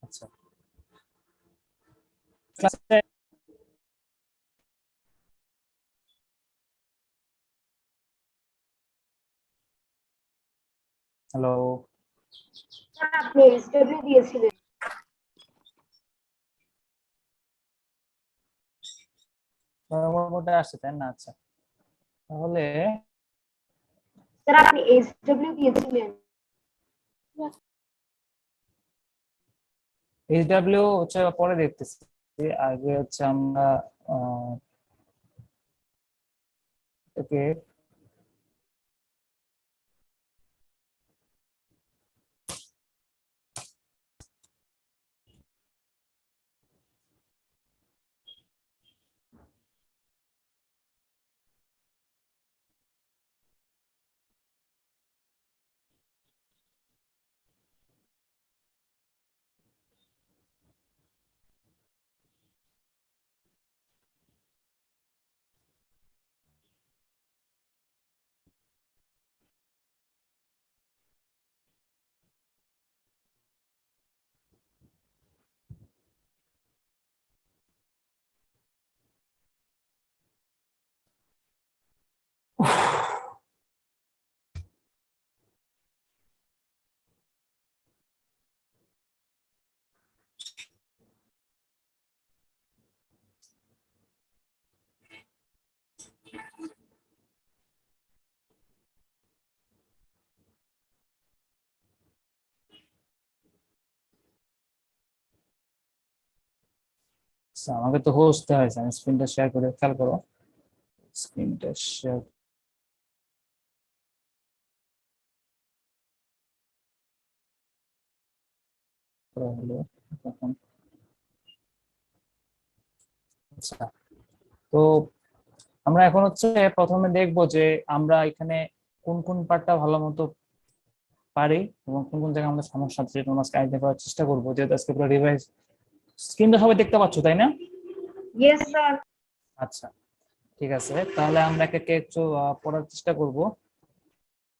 আচ্ছা ক্লাসে হ্যালো আপনি এসডব্লিউ দিয়েছিলেন মোটামুটি আসছে তাই না? আচ্ছা তাহলে স্যার আপনি এসডব্লিউ দিয়েছিলেন এইচডব্লিউ হচ্ছে পরে দেখতেছি, আগে হচ্ছে আমরা ওকে আচ্ছা আমাকে তো হোস্ট হয়েছে, আমি স্ক্রিনটা শেয়ার করে খেয়াল করো, স্ক্রিনটা শেয়ার করা হলো এখন। আচ্ছা তো আমরা এখন হচ্ছে প্রথমে দেখবো যে আমরা এখানে কোন কোন পার্টটা ভালো মতো পারি এবং কোন কোন জায়গায় আমাদের সমস্যা আছে সেটা আমরা আইডেন্টিফাই করার চেষ্টা করবো, যেহেতু আজকে পুরো রিভাইজ। স্ক্রিনটা সবাই দেখতে পাচ্ছ তাই না? ইয়েস স্যার আচ্ছা ঠিক আছে, তাহলে আমরা একে একে একটু পড়ার চেষ্টা করব।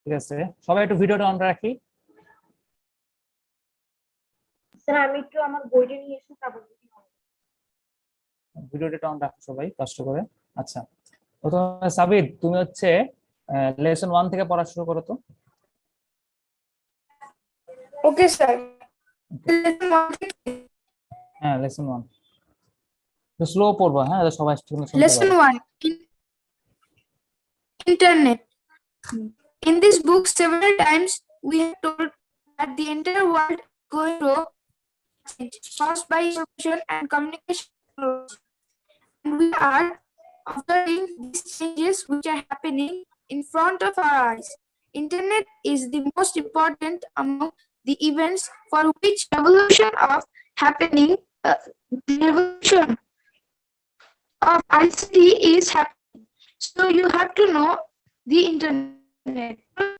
ঠিক আছে সবাই একটু ভিডিওটা অন রাখি। স্যার আমি একটু আমার বইটা নিয়ে এসে তারপর ভিডিওটা অন রাখো সবাই কষ্ট করে। আচ্ছা প্রথমে সাবিদ তুমি হচ্ছে লেসন 1 থেকে পড়া শুরু করো তো। Okay sir. হ্যাঁ লেসন 1 স্লো পড়বা, হ্যাঁ যাতে সবাই শুনতে Lesson পারে। 1, Internet. In this book, several times we have told that the entire world is going through change caused by information and communication technology. And we are observing these changes which are happening in front of our eyes. Internet is the most important among the events for which revolution of happening, the revolution of ICT is happening. So you have to know the internet.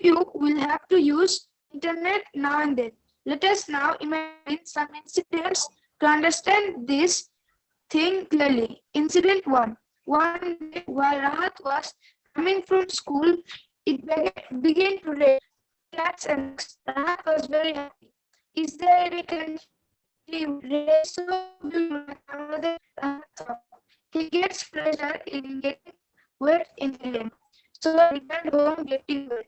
You will have to use internet now and then. Let us now imagine some incidents to understand this thing clearly. Incident 1. One day while Rahat was coming from school, it began to rain. Cats and dogs. Rahat was very happy. Is there any country rain so beautiful like another? Rahat thought. He gets pleasure in getting wet in the rain. So he returned home getting wet.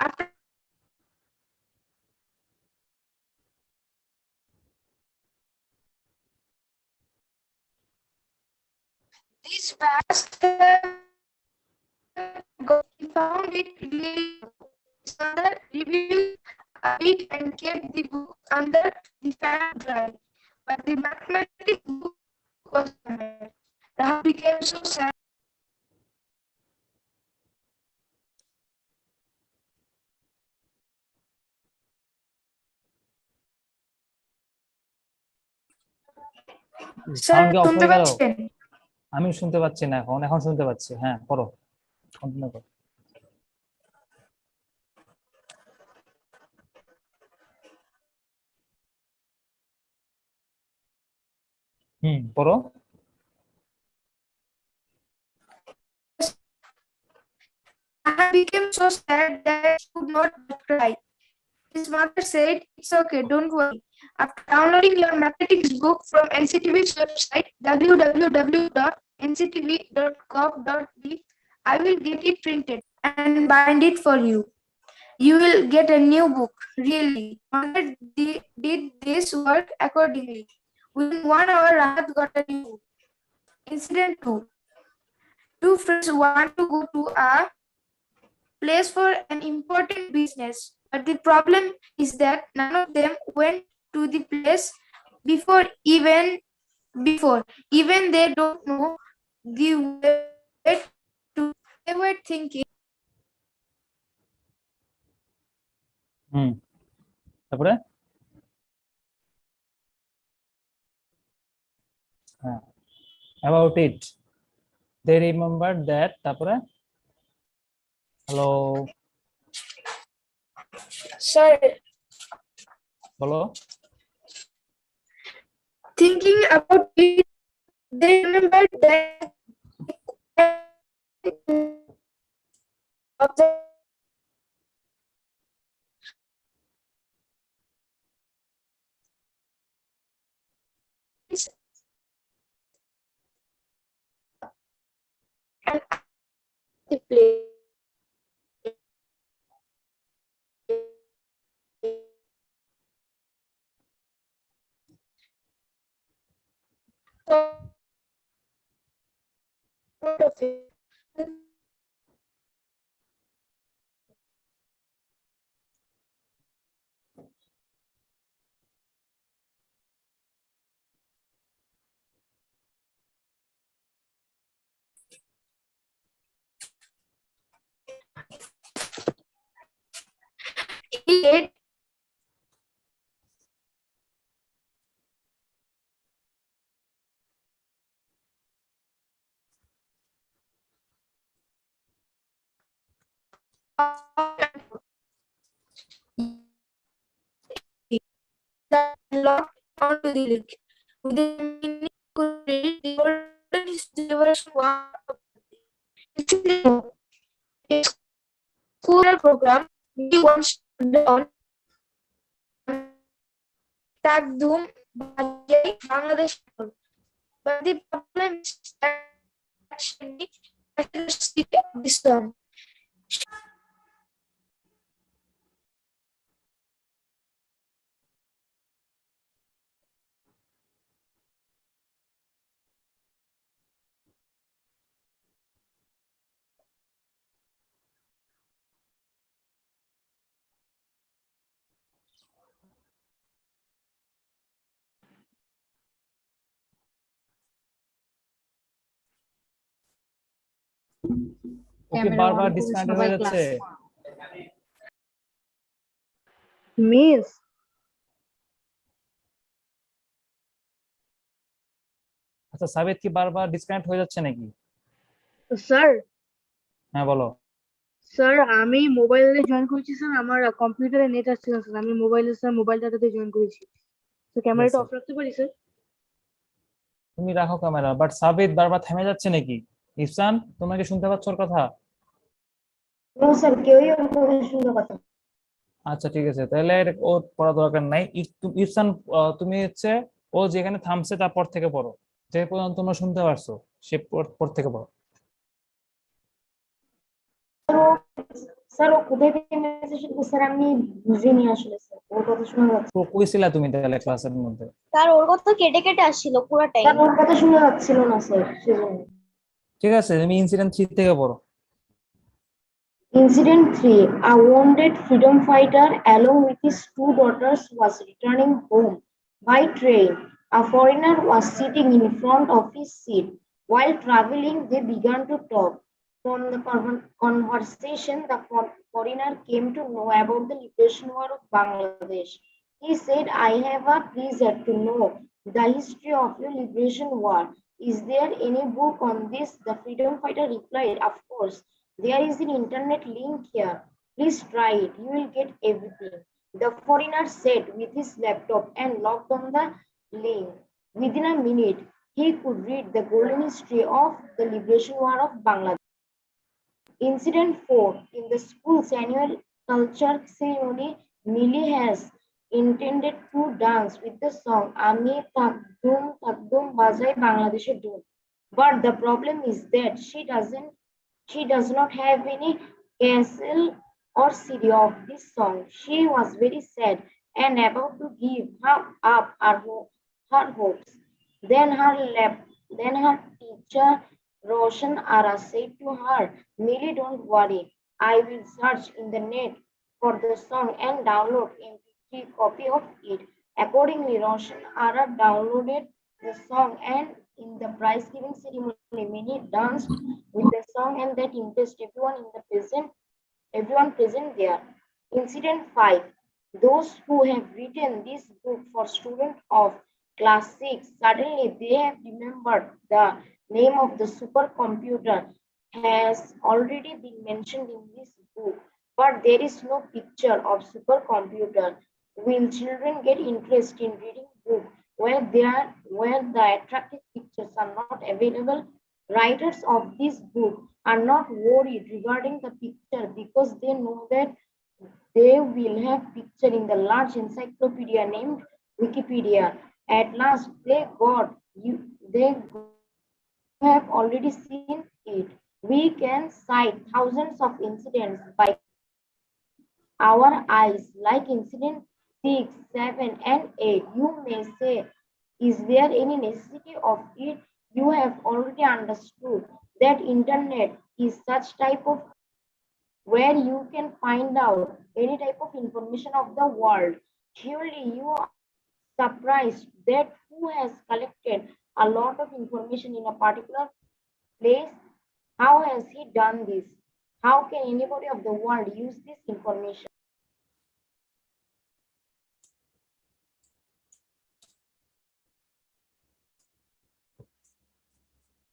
After this vast he found it really. His mother reviewed it and kept the book under the fan dry. But the mathematics book was bad. Rahat became so sad. Sound sir কি of শুনতে হয়ে গেল? পাচ্ছেন? আমি শুনতে পাচ্ছি না, এখন এখন শুনতে পাচ্ছি। হ্যাঁ পড়ো, কন্টিনিউ করো। পড়ো। I became so sad that I could not cry. His mother said, "It's okay, don't worry. After downloading your mathematics book from NCTV's website, www.nctv.gov.b, I will get it printed and bind it for you. You will get a new book." Really, mother did this work accordingly. Within 1 hour, Rahat got a new book. Incident 2. Two friends want to go to a place for an important business, but the problem is that none of them went to the place before even they don't know the way to. They were thinking. হুম, তারপরে হ্যাঁ, about it they remembered that, তারপরে hello Sir, বলো। thinking about it, they remembered that of the and the place. Of it. He said, that locked onto the lake. With the meaning could read the golden rivers a school program he wants to on Takdum Bajai Bangladesh. But the problem is that the accuracy of this term. ওকে বারবার disconnect হয়ে যাচ্ছে। Miss আচ্ছা, সাবিত কি বারবার disconnect হয়ে যাচ্ছে নাকি? Sir হ্যাঁ বলো। স্যার আমি মোবাইলে জয়েন করেছি স্যার, আমার কম্পিউটারে নেট আসছে না স্যার, আমি মোবাইলে স্যার মোবাইল ডাটাতে জয়েন করেছি। তো ক্যামেরাটা অফ রাখতে পারি স্যার? তুমি রাখো ক্যামেরা, বাট সাবিত বারবার থেমে যাচ্ছে নাকি? ইহসান, তোমরা কি শুনতে পাচ্ছ ওর কথা? নো স্যার, কেউই ওর কথা শুনতে পাচ্ছে না। আচ্ছা ঠিক আছে, তাহলে ওর পড়া দরকার নাই। ইহসান, তুমি হচ্ছে ও যেখানে থামছে তারপর থেকে পড়ো, যে পর্যন্ত তোমরা শুনতে পারছো সে পর থেকে পড়ো। স্যার ও কোথায় থেকে মেসেজ শুনতে স্যার আমি বুঝিনি আসলে স্যার, ওর কথা শোনা যাচ্ছে। তো কই ছিলা তুমি তাহলে ক্লাসের মধ্যে? স্যার ওর কথা কেটে কেটে আসছিল পুরোটাই। স্যার ওর কথা শোনা যাচ্ছিল না স্যার, সেজন্য। ঠিক আছে, তুমি ইনসিডেন্ট 3 থেকে পড়ো। Incident 3. A wounded freedom fighter along with his two daughters was returning home by train. A foreigner was sitting in front of his seat. While traveling, they began to talk. From the conversation, the foreigner came to know about the liberation war of Bangladesh. He said, "I have a pleasure to know the history of your liberation war. Is there any book on this?" The freedom fighter replied, "Of course. There is an internet link here. Please try it. You will get everything." The foreigner sat with his laptop and logged on the link. Within a minute, he could read the golden history of the liberation war of Bangladesh. Incident 4. In the school's annual culture ceremony, Millie has intended to dance with the song Ami Takdum Bazai Bangladesher Dum. But the problem is that she does not have any castle or CD of this song. She was very sad and about to give up her hopes. Then then her teacher Roshan Ara said to her, Millie, don't worry. I will search in the net for the song and download MP3 copy of it. Accordingly, Roshan Ara downloaded the song and in the prize giving ceremony, Millie danced with the song and that impressed everyone present there. Incident 5. Those who have written this book for students of class 6, suddenly they have remembered the name of the supercomputer has already been mentioned in this book, but there is no picture of supercomputer. Will children get interest in reading book where the attractive pictures are not available? Writers of this book are not worried regarding the picture because they know that they will have picture in the large encyclopedia named Wikipedia. At last, they have already seen it. We can cite thousands of incidents by our eyes, like incident 6, 7, and 8. You may say, is there any necessity of it? You have already understood that internet is such type of where you can find out any type of information of the world. Surely you are surprised that who has collected a lot of information in a particular place. How has he done this? How can anybody of the world use this information?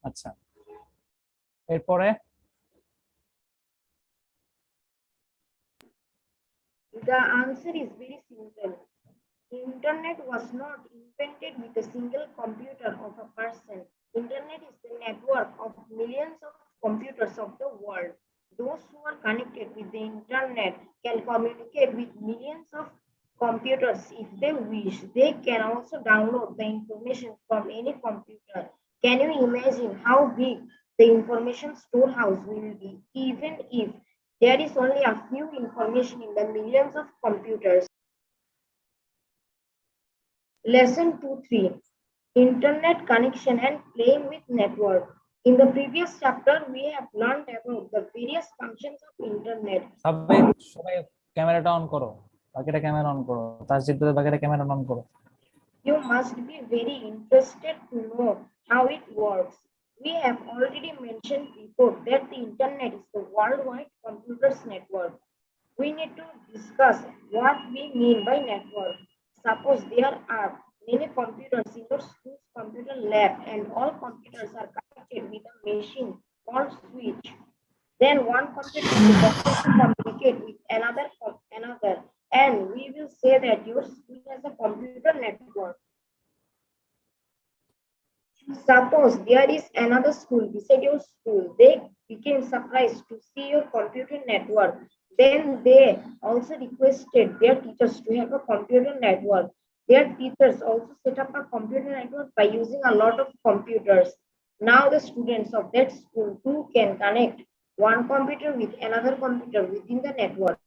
আচ্ছা, এরপরে The answer is very simple. Internet was not invented with a single computer of a person. Internet is the network of millions of computers of the world. Those who are connected with the internet can communicate with millions of computers if they wish. They can also download the information from any computer. Can you imagine how big the information storehouse will be even if there is only a few information in the millions of computers? Lesson 2.3 Internet connection and playing with network. In the previous chapter, we have learned about the various functions of internet. সবাই ক্যামেরাটা on করো, বাকিটা camera on করো, তার বাকিটা camera on করো। You must be very interested to know how it works. We have already mentioned before that the internet is the worldwide computers network. We need to discuss what we mean by network. Suppose there are many computers in your school's computer lab and all computers are connected with a machine called switch. Then one computer is able to communicate with another and we will say that your school has a computer network. Suppose there is another school beside your school. They became surprised to see your computer network. Then they also requested their teachers to have a computer network. Their teachers also set up a computer network by using a lot of computers. Now the students of that school too can connect one computer with another computer within the network.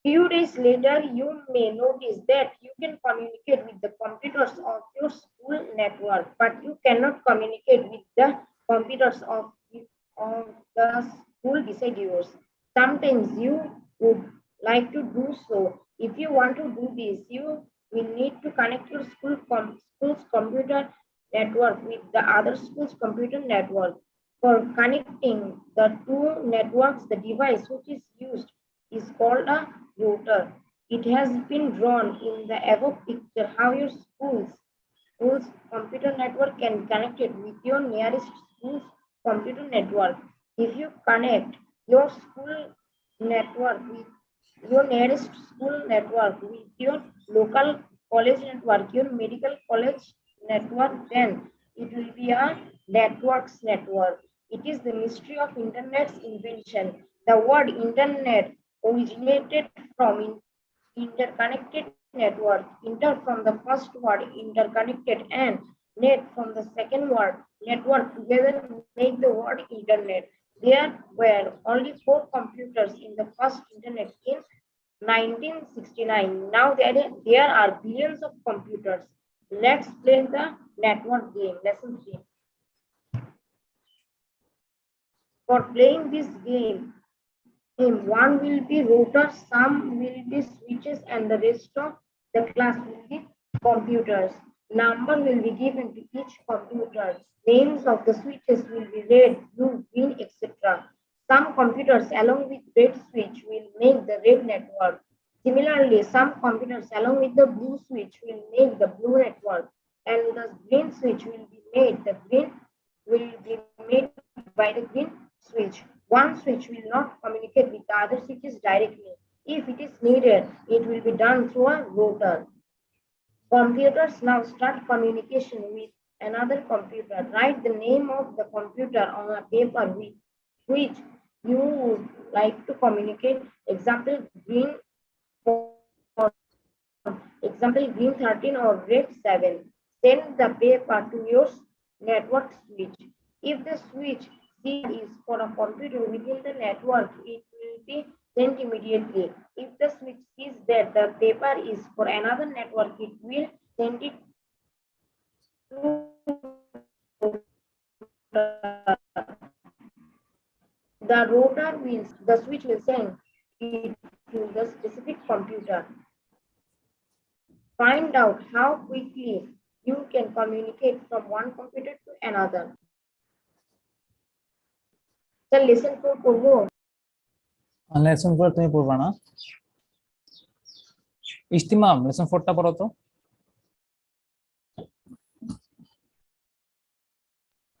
Few days later, you may notice that you can communicate with the computers of your school network, but you cannot communicate with the computers of the school beside yours. Sometimes you would like to do so. If you want to do this, you will need to connect your school's computer network with the other school's computer network. For connecting the two networks, the device which is used is called a router. It has been drawn in the above picture how your school's computer network can be connected with your nearest school's computer network. If you connect your school network with your nearest school network with your local college network, your medical college network, then it will be a networks network. It is the mystery of internet's invention. The word internet originated from interconnected network. Inter from the first word interconnected and net from the second word network together make the word internet. There were only 4 computers in the first internet in 1969. Now there are billions of computers. Let's play the network game. Lesson 3. For playing this game, one will be routers, some will be switches, and the rest of the class will be computers. Number will be given to each computer. Names of the switches will be red, blue, green, etc. Some computers along with red switch will make the red network. Similarly, some computers along with the blue switch will make the blue network, and the green switch will be made by the green switch. One switch will not communicate with the other switches directly. If it is needed, it will be done through a router. Computers now start communication with another computer. Write the name of the computer on a paper with which you would like to communicate. Example green 13 or red 7. Send the paper to your network switch. If the switch C is for a computer within the network, it will be sent immediately. If the switch sees that the paper is for another network, it will send it to the switch will send it to the specific computer. Find out how quickly you can communicate from one computer to another. So listen for পড়বো। Lesson 4 তুমি পড়বা না? ইস্তিমাম lesson 4টা পড়ো তো।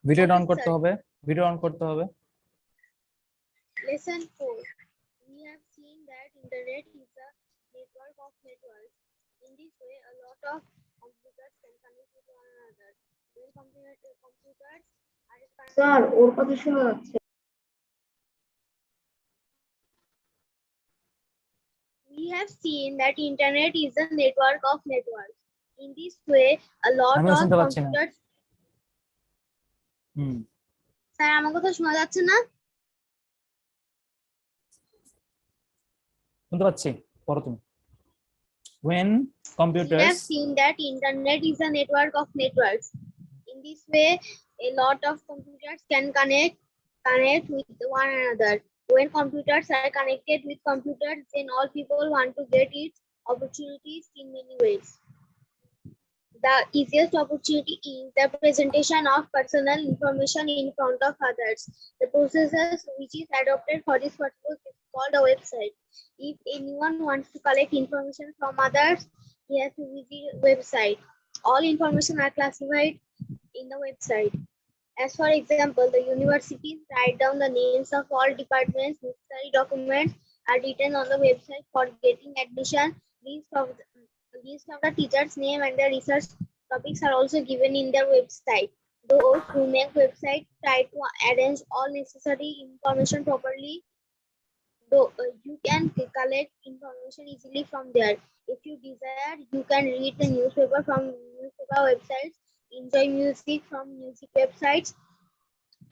Video on করতে হবে, video on করতে হবে। Lesson 4. We have seen that internet is a network of networks. In this way, a lot of computers can connect with one another. When computers are sir ওর কথা শোনা যাচ্ছে। We have seen that internet is a network of networks. In this way, a lot আমিও of শুনতে পাচ্ছি না। computers. Sir আমার কথা শোনা যাচ্ছে না? শুনতে পাচ্ছি, পড়ো তুমি। When We have computers seen that internet is a network of networks. In this way, a lot of computers can connect with one another. When computers are connected with computers, then all people want to get its opportunities in many ways. The easiest opportunity is the presentation of personal information in front of others. The process which is adopted for this purpose is called a website. If anyone wants to collect information from others, he has to visit a website. All information are classified in the website. As for example, the universities write down the names of all departments. Necessary documents are written on the website for getting admission. List of the teacher's name and the research topics are also given in their website. Those who make website try to arrange all necessary information properly. Though you can collect information easily from there. If you desire, you can read the newspaper from newspaper websites, enjoy music from music websites,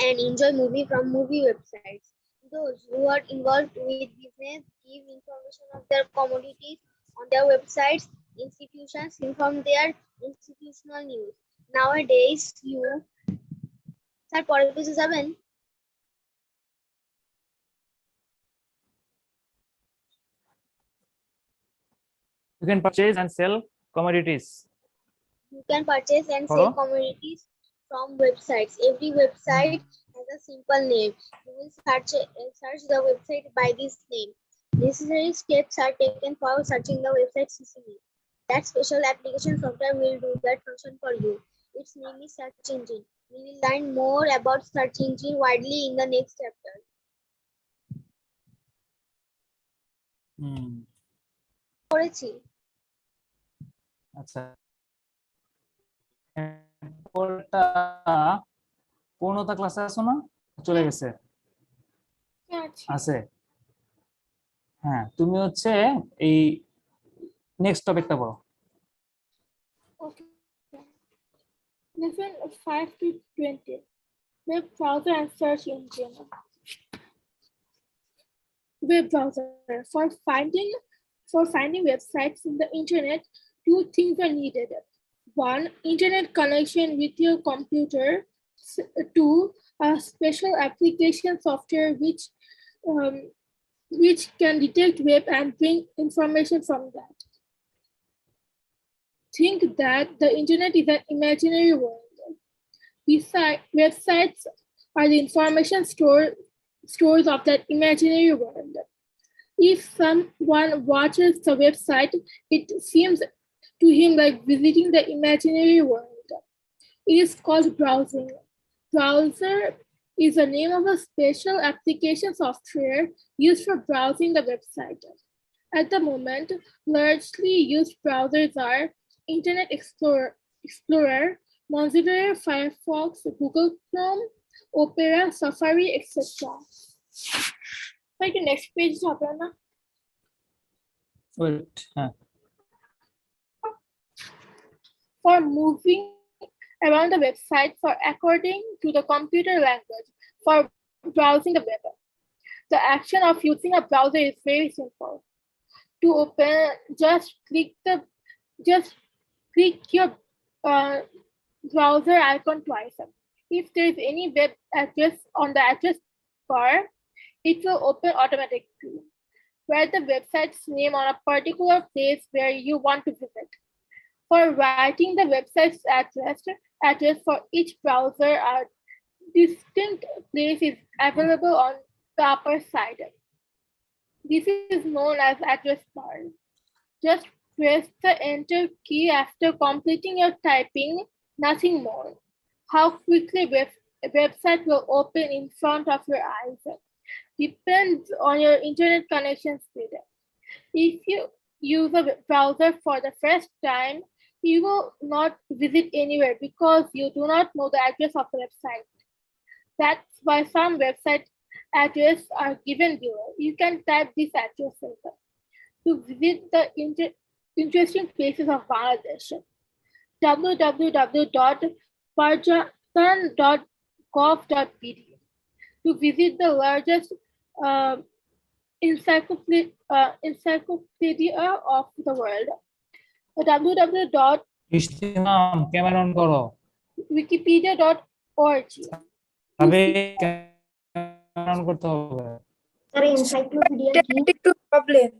and enjoy movie from movie websites. Those who are involved with business give information of their commodities on their websites. Institutions inform their institutional news. Nowadays, sir পরের পেজে যাবেন? you can purchase and sell commodities. You can purchase and sell commodities from websites. Every website has a simple name. You will search the website by this name. Necessary steps are taken for searching the website easily. That special application software will do that function for you. Its name is search engine. We will learn more about search engine widely in the next chapter. করেছি। আচ্ছা, পড়টা পূর্ণতা ক্লাসে আছো না? চলে গেছে? আছে। হ্যাঁ, তুমি হচ্ছে এই নেক্সট টপিকটা পড়ো। Okay. Lesson 5 to 20. Web browser and search engine. Web browser. For finding websites in the internet, two things are needed. One, internet connection with your computer. Two, a special application software which can detect web and bring information from that. Think that the internet is an imaginary world. Besides, websites are the information stores of that imaginary world. If someone watches the website, it seems to him like visiting the imaginary world. It is called browsing. Browser is the name of a special application software used for browsing the website. At the moment, largely used browsers are Internet Explorer, Mozilla Firefox, Google Chrome, Opera, Safari, etc. Like the next page, Sabrina. Wait, হ্যাঁ, For moving around the website for according to the computer language for browsing the web. The action of using a browser is very simple. To open, just click your browser icon twice. If there is any web address on the address bar, it will open automatically. Write the website's name on a particular place where you want to visit. For writing the website's address for each browser, a distinct place is available on the upper side. This is known as address bar. Just press the enter key after completing your typing, nothing more. How quickly a website will open in front of your eyes depends on your internet connection speed. If you use a browser for the first time, you will not visit anywhere because you do not know the address of the website. That's why some website addresses are given below. You can type this address to visit the interesting places of Bangladesh. www.parjatan.gov.bd to visit the largest encyclopedia of the world. Ishtimam camera on করো, www.wikipedia.org. তবে camera on করতে হবে। Sir encyclopedia কি? একটু problem.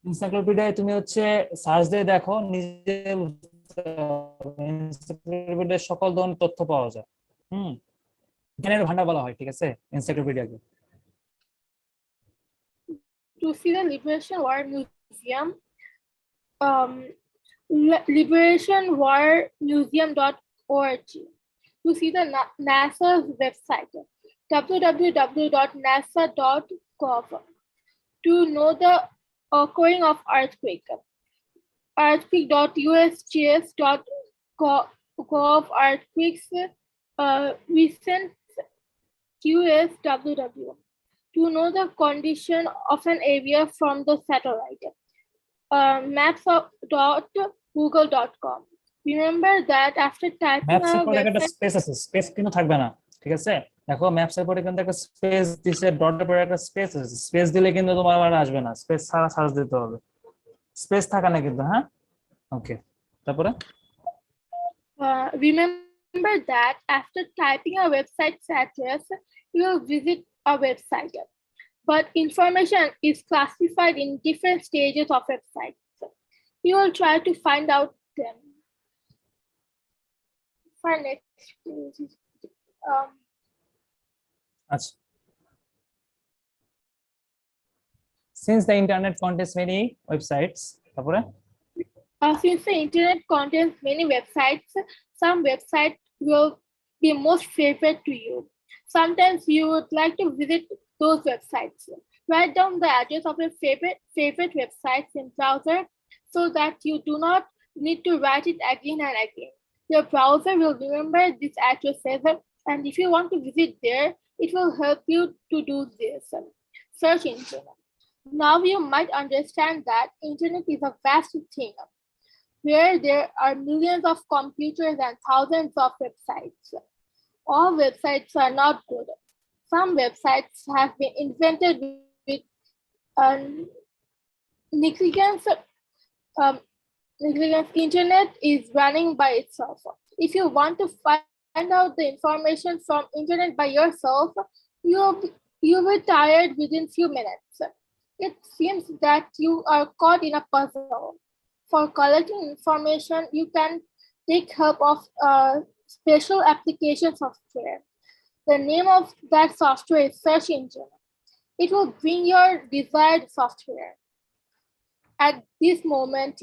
এনসাইক্লোপিডিয়ায় তুমি হচ্ছে search দিয়ে দেখো, নিজে এনসাইক্লোপিডিয়ায় সকল ধরনের তথ্য পাওয়া যায়। জ্ঞানের ভান্ডার বলা হয়, ঠিক আছে এনসাইক্লোপিডিয়াকে। To see the Liberation War Museum, liberationwarmuseum.org. To see the NASA's website, www.nasa.gov. To know the occurring of earthquake, earthquake.usgs.gov, earthquakes recent QSWW. To know the condition of an area from the satellite, maps.google.com. Remember that after typing ম্যাপসের our পরে একটা website, space আছে, space কিন্তু থাকবে না, ঠিক আছে। দেখো ম্যাপসের পরে কিন্তু একটা স্পেস দিছে, ডটের পরে একটা স্পেস আছে, স্পেস দিলে কিন্তু তোমার আর আসবে না, স্পেস ছাড়া সার্চ দিতে হবে, স্পেস থাকা না কিন্তু। হ্যাঁ, ওকে, তারপরে remember that after typing a website's address, you will visit a website. But information is classified in different stages of websites. You will try to find out them. For next page, আচ্ছা, since the internet contains many websites, তারপরে since the internet contains many websites, some websites will be most favorite to you. Sometimes you would like to visit those websites. Write down the address of your favorite websites in browser so that you do not need to write it again and again. Your browser will remember these addresses, and if you want to visit there, It will help you to do this. Search engine. Now you might understand that internet is a vast thing where there are millions of computers and thousands of websites. All websites are not good. Some websites have been invented with negligence. Internet is running by itself. If you want to find out the information from internet by yourself, you'll be tired within few minutes. It seems that you are caught in a puzzle. For collecting information, you can take help of special application software. The name of that software is search engine. It will bring your desired software. At this moment,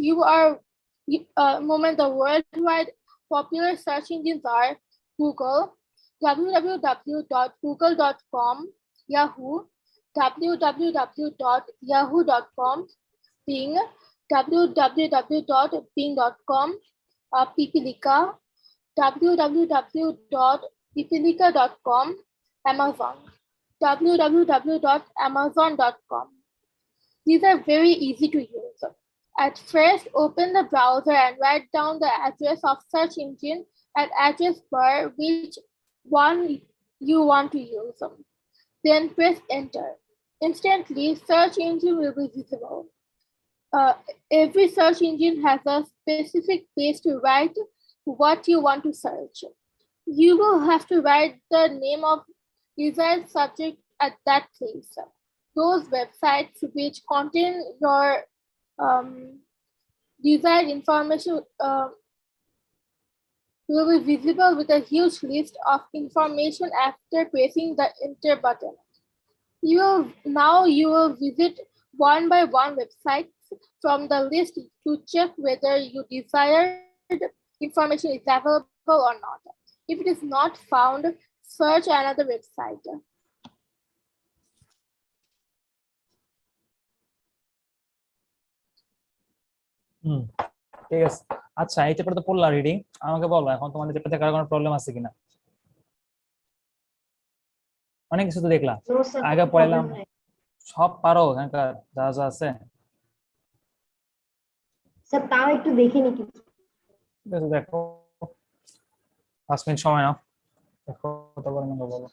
the worldwide popular search engines are Google, www.google.com, Yahoo, www.yahoo.com, Bing, www.bing.com, Pipilika, www.pipilika.com, Amazon, www.amazon.com. These are very easy to use. At first, open the browser and write down the address of search engine and address bar which one you want to use. Then press enter. Instantly, search engine will be visible. Every search engine has a specific place to write what you want to search. You will have to write the name of desired subject at that place. Those websites which contain your desired information will be visible with a huge list of information after pressing the enter button. Now you will visit one by one websites from the list to check whether your desired information is available or not. If it is not found, search another website. ঠিক আছে, আচ্ছা এই chapter তো পড়লা reading, আমাকে বলো এখন তোমাদের চ্যাপ্টারে কারো কোনো প্রবলেম আছে কিনা? অনেক কিছু তো দেখলাম, No, sir, আগে no পড়লাম, problem নাই। সব পারো এখানকার যা যা আছে? স্যার তাও একটু দেখিনি কিছু। ঠিক আছে, দেখো 5 মিনিট সময় নাও, দেখো তারপর আমাকে বলো।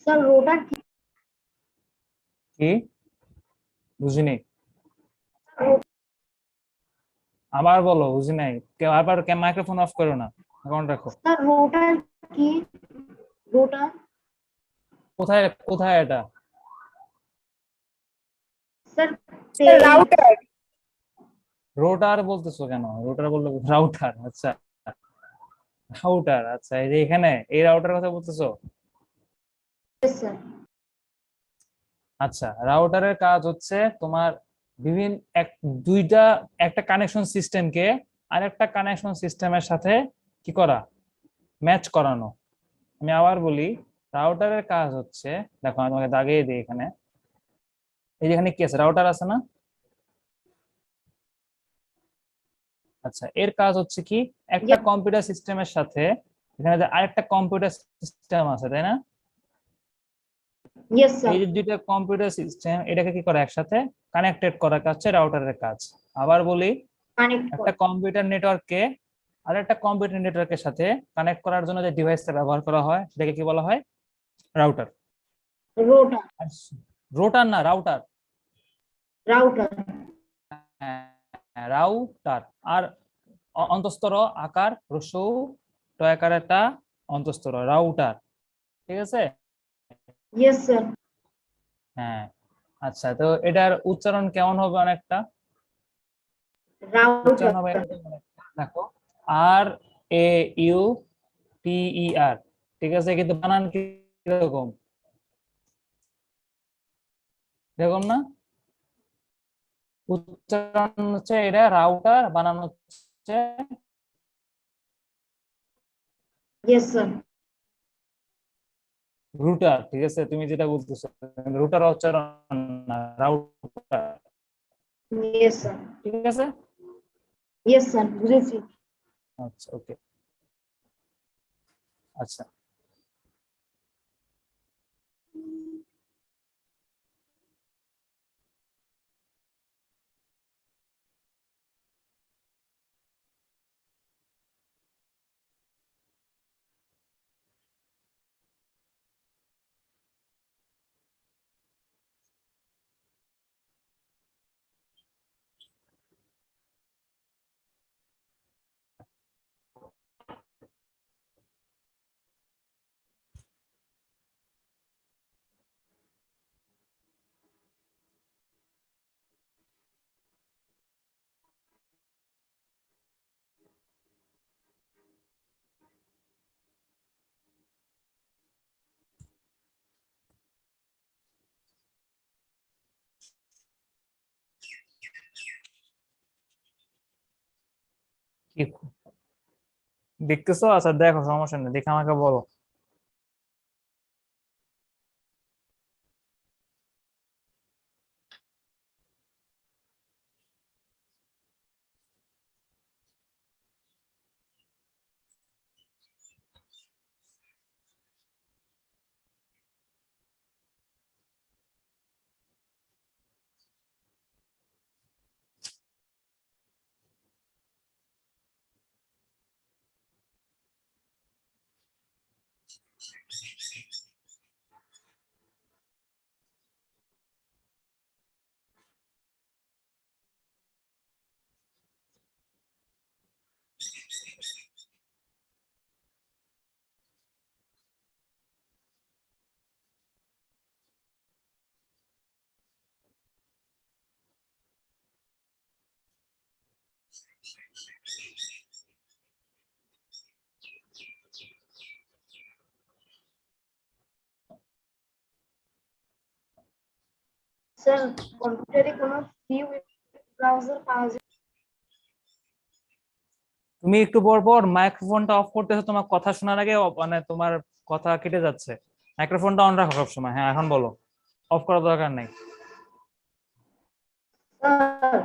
স্যার রোটার কি? কি বুঝিনি, আবার বলো, বুঝি নাই। কেউ আবার মাইক্রোফোন অফ করো না, অ্যাকাউন্ট রাখো। স্যার রোটার কি? রোটার কোথায় কোথায় এটা? Sir router. রোটার বলতেছো কেন? রোটার বললে রাউটার, আচ্ছা রাউটার, আচ্ছা এই যে এখানে এই রাউটার কথা বলতেছো? স্যার আচ্ছা, রাউটারের কাজ হচ্ছে তোমার বিভিন্ন দুইটা একটা কানেকশন সিস্টেমকে আরেকটা কানেকশন সিস্টেমের সাথে কি করা, ম্যাচ করানো। আমি আবার বলি, রাউটারের কাজ হচ্ছে, দেখো আমি তোমাকে দাগিয়ে দিই এখানে, এই যেখানে কি আছে, রাউটার আছে না? আচ্ছা, এর কাজ হচ্ছে কি, একটা কম্পিউটার সিস্টেমের সাথে এখানে যে আরেকটা কম্পিউটার সিস্টেম আছে, তাই না? ইয়েস স্যার এই যে দুইটা কম্পিউটার সিস্টেম, এটাকে কি করে একসাথে কানেক্টেড করার কাজ হচ্ছে রাউটারের কাজ। আবার বলি, কানেক্ট একটা কম্পিউটার নেটওয়ার্ককে আর একটা কম্পিউটার নেটওয়ার্কের সাথে কানেক্ট করার জন্য যে ডিভাইসটা ব্যবহার করা হয় সেটাকে কি বলা হয়? রাউটার। রোটার রোটার না, রাউটার। Router router. আর অন্তঃস্তর আকার রস্যৌ টয়াকার একটা অন্তঃস্তর, রাউটার, ঠিক আছে? ইয়েস স্যার হ্যাঁ, আচ্ছা তো এটার উচ্চারণ কেমন হবে? অনেকটা রাউটার উচ্চারণ হবে দেখো, আর এ ইউ টি ই আর, ঠিক আছে? কিন্তু বানান এরকম এরকম না, উচ্চারণ হচ্ছে এটা রাউটার, বানানো হচ্ছে Yes, sir. রুটার। ঠিক আছে, তুমি যেটা বলতেছো রুটার উচ্চারণ না, রাউটার। Yes, sir. ঠিক আছে, Yes, sir. বুঝেছি। আচ্ছা ওকে। আচ্ছা কি দেখতেছো? আচ্ছা দেখো, সমস্যা নেই, দেখে আমাকে বলো। স্যার কম্পিউটারে কোনো ফ্রি ওয়েব ব্রাউজার পাওয়া যায়? তুমি একটু পর পর মাইক্রোফোনটা অফ করতেছো, তোমার কথা শোনার আগে মানে তোমার কথা কেটে যাচ্ছে। মাইক্রোফোনটা অন রাখো সবসময়। হ্যাঁ এখন বলো, অফ করার দরকার নেই। স্যার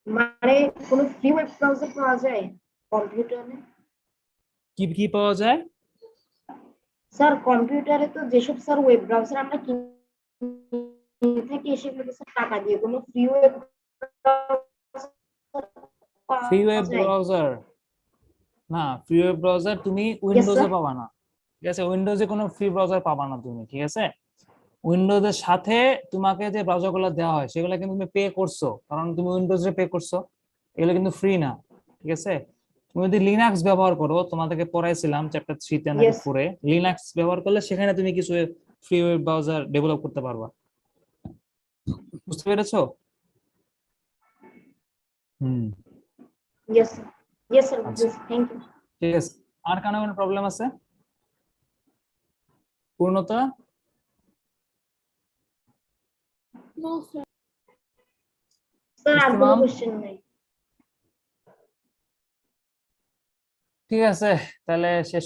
মানে কোনো ফ্রি ওয়েব ব্রাউজার পাওয়া যায় কম্পিউটারে? কি কি পাওয়া যায়? স্যার কম্পিউটারে তো যেসব স্যার ওয়েব ব্রাউজার আমরা কিনে থাকি সেগুলো স্যার টাকা দিয়ে, কোনো ফ্রি ওয়েব ফ্রি পাওয়া ওয়েব যায়? ব্রাউজার না, ফ্রি ওয়েব ব্রাউজার তুমি Yes, উইন্ডোজে sir. পাবা না। ঠিক আছে, উইন্ডোজে কোনো ফ্রি ব্রাউজার পাবা না তুমি। ঠিক আছে, উইন্ডোজের সাথে তোমাকে যে ব্রাউজারগুলো দেওয়া হয় সেগুলো কিন্তু তুমি পে করছো, কারণ তুমি উইন্ডোজে পে করছো। এগুলো কিন্তু ফ্রি না। ঠিক আছে, তুমি যদি লিনাক্স ব্যবহার করো, তোমাদেরকে পড়াইছিলাম চ্যাপ্টার 3 তে নাকি Yes. 4 এ, লিনাক্স ব্যবহার করলে সেখানে তুমি কিছু ফ্রি ওয়েব ব্রাউজার ডেভেলপ করতে পারবা। বুঝতে পেরেছো? হুম, Yes, sir. Yes, sir. আচ্ছা Thank you. ঠিক আছে। আর কারো কোনো প্রবলেম আছে? পূর্ণতা? No, sir. স্যার আর কোনো ইস্তেমাম? কোশ্চেন নেই। ঠিক আছে, তাহলে শেষ